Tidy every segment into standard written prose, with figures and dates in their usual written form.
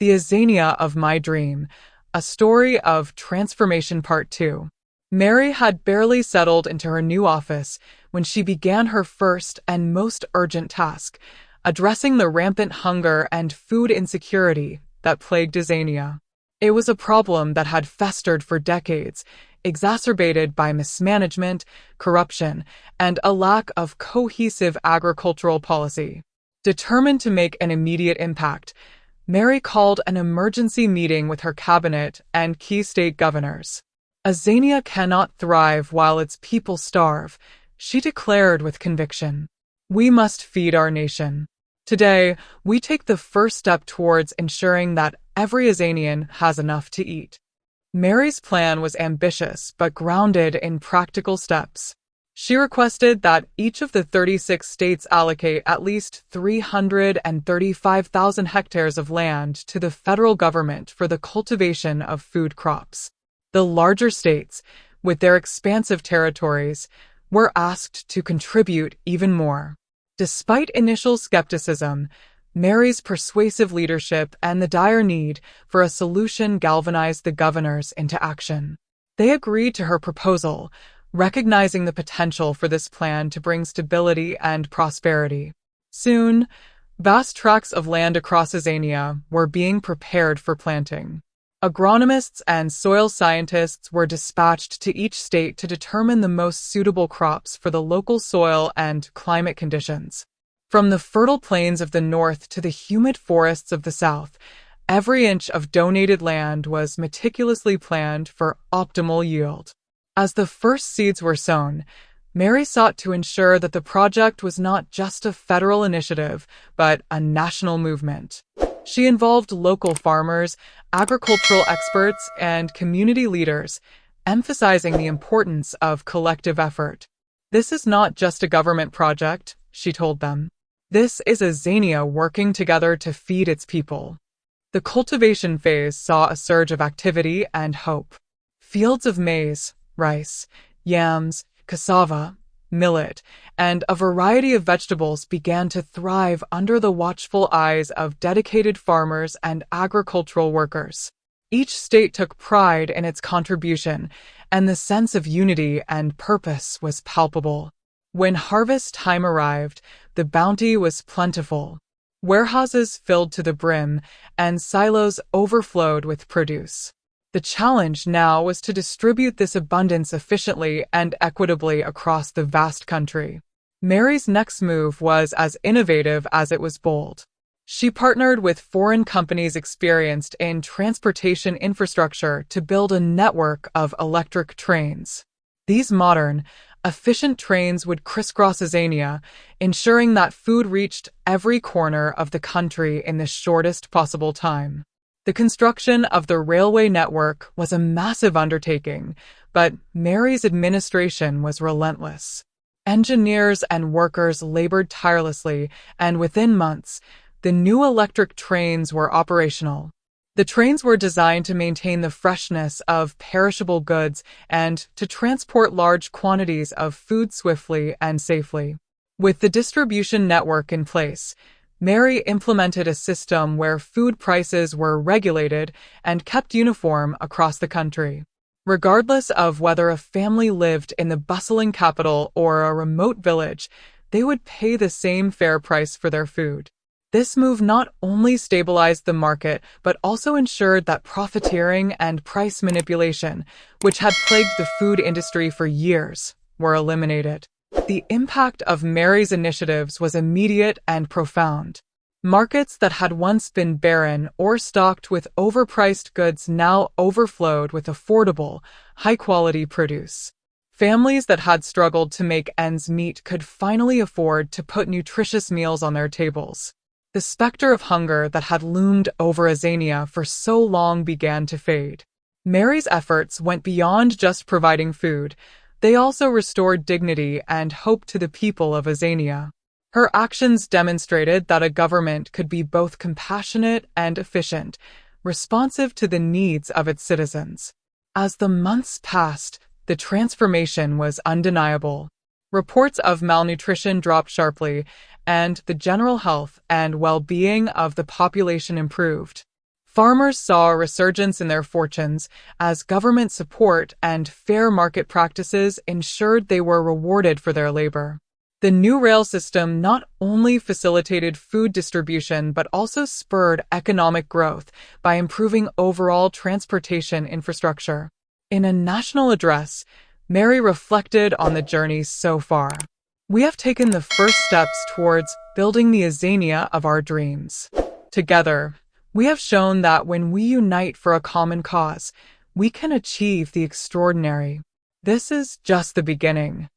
The Azania of My Dream, a story of transformation part 2. Mary had barely settled into her new office when she began her first and most urgent task, addressing the rampant hunger and food insecurity that plagued Azania. It was a problem that had festered for decades, exacerbated by mismanagement, corruption, and a lack of cohesive agricultural policy. Determined to make an immediate impact, Mary called an emergency meeting with her cabinet and key state governors. Azania cannot thrive while its people starve, she declared with conviction. We must feed our nation. Today, we take the first step towards ensuring that every Azanian has enough to eat. Mary's plan was ambitious but grounded in practical steps. She requested that each of the 36 states allocate at least 335,000 hectares of land to the federal government for the cultivation of food crops. The larger states, with their expansive territories, were asked to contribute even more. Despite initial skepticism, Mary's persuasive leadership and the dire need for a solution galvanized the governors into action. They agreed to her proposal, recognizing the potential for this plan to bring stability and prosperity. Soon, vast tracts of land across Azania were being prepared for planting. Agronomists and soil scientists were dispatched to each state to determine the most suitable crops for the local soil and climate conditions. From the fertile plains of the north to the humid forests of the south, every inch of donated land was meticulously planned for optimal yield. As the first seeds were sown, Mary sought to ensure that the project was not just a federal initiative, but a national movement. She involved local farmers, agricultural experts, and community leaders, emphasizing the importance of collective effort. This is not just a government project, she told them. This is Azania working together to feed its people. The cultivation phase saw a surge of activity and hope. Fields of maize, rice, yams, cassava, millet, and a variety of vegetables began to thrive under the watchful eyes of dedicated farmers and agricultural workers. Each state took pride in its contribution, and the sense of unity and purpose was palpable. When harvest time arrived, the bounty was plentiful. Warehouses filled to the brim, and silos overflowed with produce. The challenge now was to distribute this abundance efficiently and equitably across the vast country. Mary's next move was as innovative as it was bold. She partnered with foreign companies experienced in transportation infrastructure to build a network of electric trains. These modern, efficient trains would crisscross Azania, ensuring that food reached every corner of the country in the shortest possible time. The construction of the railway network was a massive undertaking, but Mary's administration was relentless. Engineers and workers labored tirelessly, and within months, the new electric trains were operational. The trains were designed to maintain the freshness of perishable goods and to transport large quantities of food swiftly and safely. With the distribution network in place, Mary implemented a system where food prices were regulated and kept uniform across the country. Regardless of whether a family lived in the bustling capital or a remote village, they would pay the same fair price for their food. This move not only stabilized the market, but also ensured that profiteering and price manipulation, which had plagued the food industry for years, were eliminated. The impact of Mary's initiatives was immediate and profound. Markets that had once been barren or stocked with overpriced goods now overflowed with affordable, high-quality produce. Families that had struggled to make ends meet could finally afford to put nutritious meals on their tables. The specter of hunger that had loomed over Azania for so long began to fade. Mary's efforts went beyond just providing food. They also restored dignity and hope to the people of Azania. Her actions demonstrated that a government could be both compassionate and efficient, responsive to the needs of its citizens. As the months passed, the transformation was undeniable. Reports of malnutrition dropped sharply, and the general health and well-being of the population improved. Farmers saw a resurgence in their fortunes as government support and fair market practices ensured they were rewarded for their labor. The new rail system not only facilitated food distribution but also spurred economic growth by improving overall transportation infrastructure. In a national address, Mary reflected on the journey so far. We have taken the first steps towards building the Azania of our dreams. Together, we have shown that when we unite for a common cause, we can achieve the extraordinary. This is just the beginning.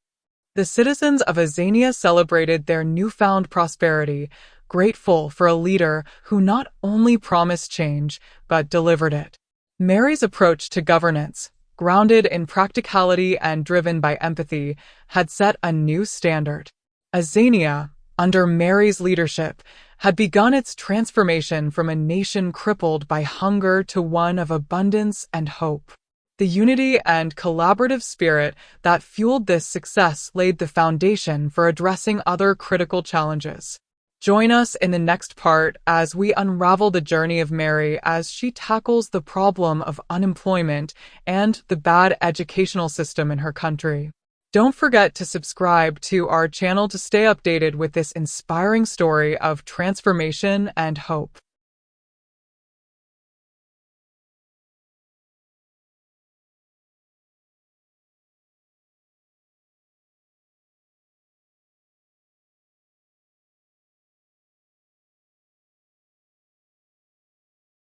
The citizens of Azania celebrated their newfound prosperity, grateful for a leader who not only promised change, but delivered it. Mary's approach to governance, grounded in practicality and driven by empathy, had set a new standard. Azania, under Mary's leadership, had begun its transformation from a nation crippled by hunger to one of abundance and hope. The unity and collaborative spirit that fueled this success laid the foundation for addressing other critical challenges. Join us in the next part as we unravel the journey of Mary as she tackles the problem of unemployment and the bad educational system in her country. Don't forget to subscribe to our channel to stay updated with this inspiring story of transformation and hope.